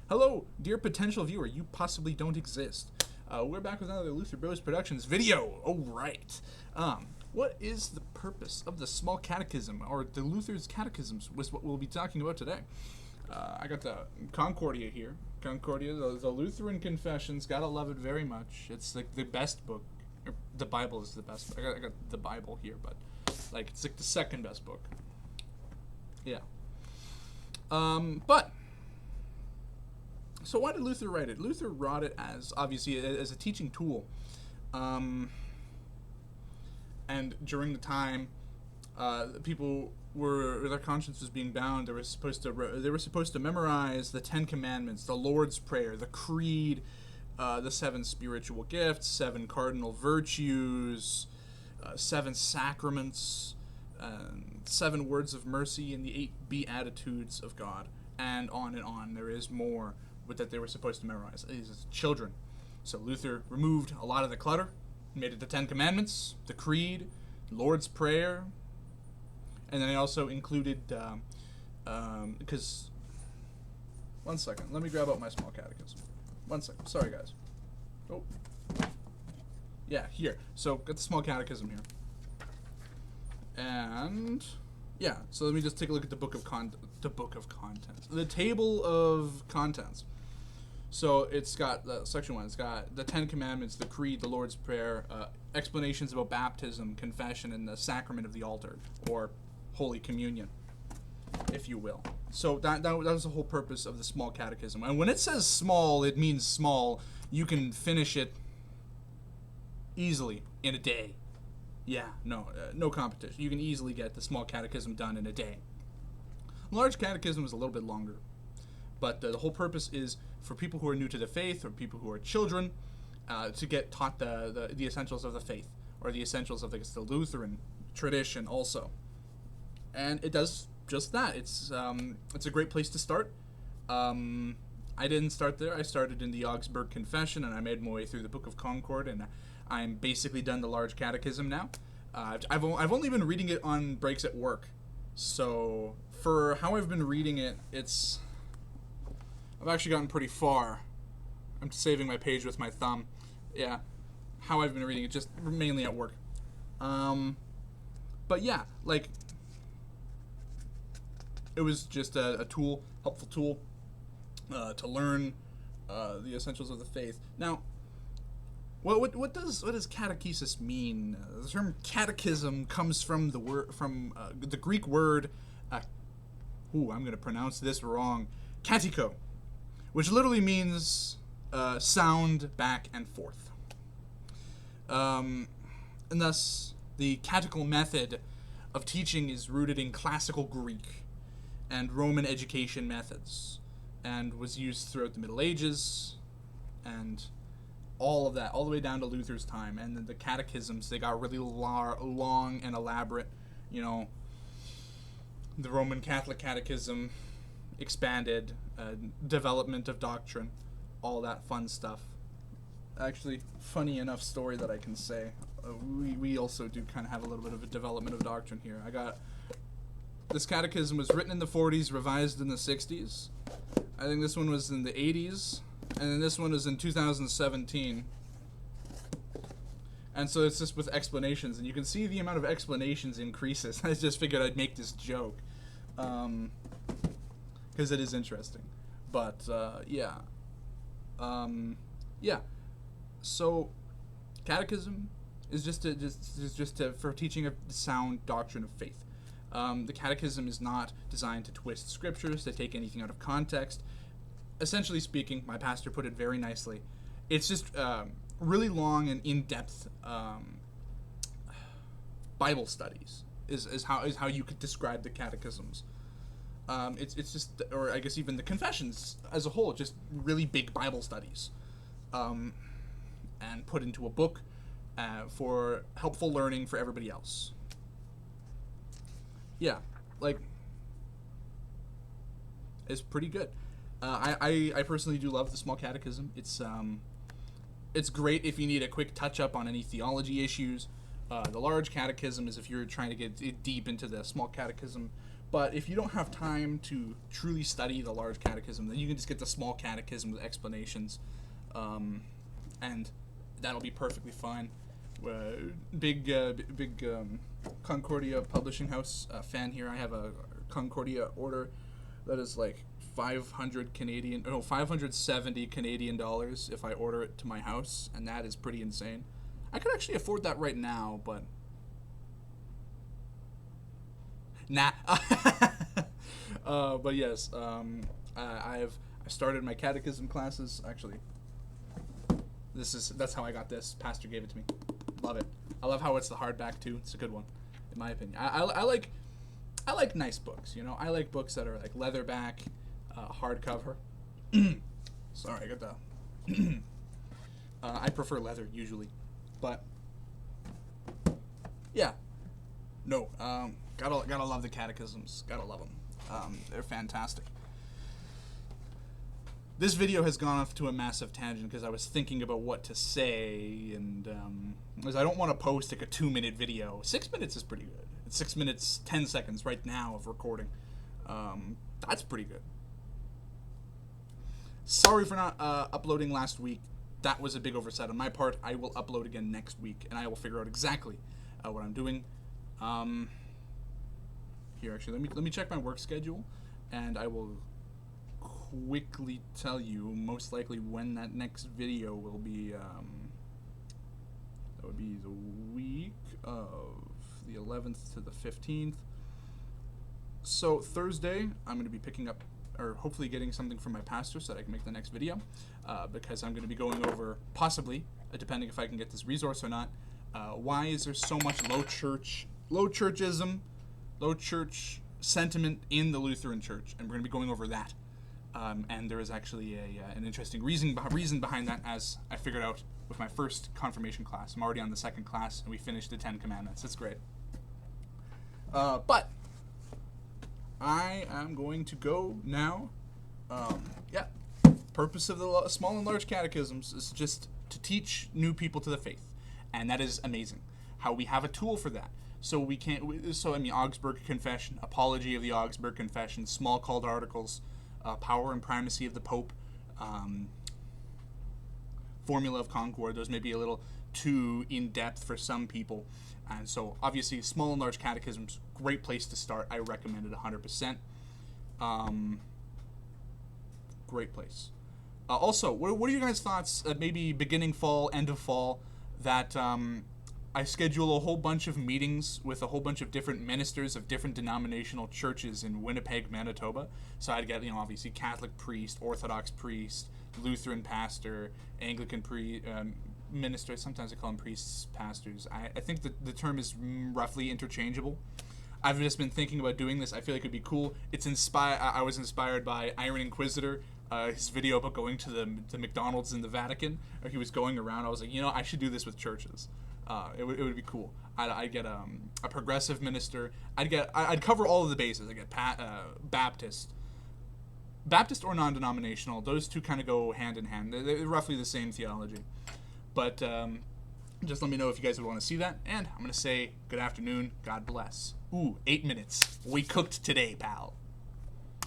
Hello, dear potential viewer. You possibly don't exist. We're back with another Luther Bros Productions video. All right. What is the purpose of the small catechism, or the Luther's catechisms, was what we'll be talking about today. I got the Concordia here. Concordia, the Lutheran Confessions. Gotta love it very much. It's like the best book. The Bible is the best. I got the Bible here, but like it's like the second best book. Yeah. But so why did Luther write it? Luther wrote it as, obviously, as a teaching tool. And during the time, people were, their conscience was being bound. They were supposed to memorize the 10 Commandments, the Lord's Prayer, the Creed, the 7 spiritual gifts, 7 cardinal virtues, 7 sacraments, 7 words of mercy, and the 8 beatitudes of God, and on and on. There is more that they were supposed to memorize as children. So Luther removed a lot of the clutter, made it the 10 Commandments, the Creed, Lord's Prayer, and then he also included, because, one second, let me grab out my small catechism. One second, sorry guys. Oh, yeah, here. So got the small catechism here, and yeah. So let me just take a look at the book of contents, the table of contents. So it's got section 1. It's got the 10 Commandments, the Creed, the Lord's Prayer, explanations about baptism, confession, and the sacrament of the altar, or Holy Communion, if you will. So that was the whole purpose of the small catechism. And when it says small, it means small. You can finish it easily in a day. Yeah, no competition. You can easily get the small catechism done in a day. Large catechism is a little bit longer, but the whole purpose is for people who are new to the faith, or people who are children, to get taught the essentials of the faith, or the essentials of the Lutheran tradition also. And it does just that. It's a great place to start. I didn't start there. I started in the Augsburg Confession, and I made my way through the Book of Concord, and I'm basically done the Large Catechism now. I've only been reading it on breaks at work, so for how I've been reading it, I've actually gotten pretty far. I'm saving my page with my thumb. Yeah, how I've been reading it, just mainly at work. But yeah, like, it was just a tool, helpful tool, to learn the essentials of the faith. Now, what does catechesis mean? The term catechism comes from the Greek word. I'm going to pronounce this wrong. Catechō, which literally means sound back and forth. And thus, the catechetical method of teaching is rooted in classical Greek and Roman education methods, and was used throughout the Middle Ages, and all of that, all the way down to Luther's time. And the catechisms, they got really long and elaborate. You know, the Roman Catholic Catechism expanded, development of doctrine, all that fun stuff. Actually, funny enough story that I can say. We also do kind of have a little bit of a development of doctrine here. This catechism was written in the 40s, revised in the 60s. I think this one was in the 80s, and then this one was in 2017. And so it's just with explanations, and you can see the amount of explanations increases. I just figured I'd make this joke, because it is interesting. But yeah. So catechism is just for teaching a sound doctrine of faith. The catechism is not designed to twist scriptures, to take anything out of context. Essentially speaking, my pastor put it very nicely, it's just really long and in-depth Bible studies is how you could describe the catechisms. It's just, or I guess even the confessions as a whole, just really big Bible studies, and put into a book for helpful learning for everybody else. Yeah, like, it's pretty good. I personally do love the small catechism. It's great if you need a quick touch up on any theology issues. The large catechism is if you're trying to get deep into the small catechism But if you don't have time to truly study the Large Catechism, then you can just get the Small Catechism with explanations, and that'll be perfectly fine. Big Concordia Publishing House fan here. I have a Concordia order that is like 570 Canadian dollars if I order it to my house, and that is pretty insane. I could actually afford that right now, but nah. But yes, I started my catechism classes. Actually, that's how I got this. Pastor gave it to me. Love it. I love how it's the hardback too. It's a good one, in my opinion. I like nice books. You know, I like books that are like leatherback, hardcover. Sorry, I got the. I prefer leather usually, but yeah, no. Gotta love the catechisms. Gotta love them. They're fantastic. This video has gone off to a massive tangent because I was thinking about what to say, and because I don't want to post like a 2-minute video. 6 minutes is pretty good. It's 6 minutes 10 seconds right now of recording. That's pretty good. Sorry for not uploading last week. That was a big oversight on my part. I will upload again next week, and I will figure out exactly what I'm doing. Here, actually, let me check my work schedule, and I will quickly tell you most likely when that next video will be. That would be the week of the 11th to the 15th. So Thursday, I'm going to be picking up, or hopefully getting something from my pastor so that I can make the next video, because I'm going to be going over, possibly, depending if I can get this resource or not, why is there so much low church sentiment in the Lutheran Church, and we're going to be going over that. And there is actually an interesting reason behind that, as I figured out with my first confirmation class. I'm already on the second class, and we finished the 10 Commandments. It's great. But I am going to go now. Purpose of the Small and Large Catechisms is just to teach new people to the faith, and that is amazing. How we have a tool for that. So we can't. Augsburg Confession, Apology of the Augsburg Confession, Small Called Articles, Power and Primacy of the Pope, Formula of Concord. Those may be a little too in-depth for some people. And so, obviously, Small and Large Catechisms, great place to start. I recommend it 100%. Great place. Also, what are your guys' thoughts, maybe beginning fall, end of fall, that I schedule a whole bunch of meetings with a whole bunch of different ministers of different denominational churches in Winnipeg, Manitoba. So I'd get, obviously Catholic priest, Orthodox priest, Lutheran pastor, Anglican minister. Sometimes I call them priests, pastors. I think the term is roughly interchangeable. I've just been thinking about doing this. I feel like it'd be cool. I was inspired by Iron Inquisitor, his video about going to the McDonald's in the Vatican. He was going around. I was like, I should do this with churches. It would be cool. I'd get a progressive minister. I'd cover all of the bases. I get Baptist or non-denominational. Those two kind of go hand in hand. They're roughly the same theology. But just let me know if you guys would want to see that. And I'm gonna say good afternoon. God bless. Ooh, 8 minutes. We cooked today, pal.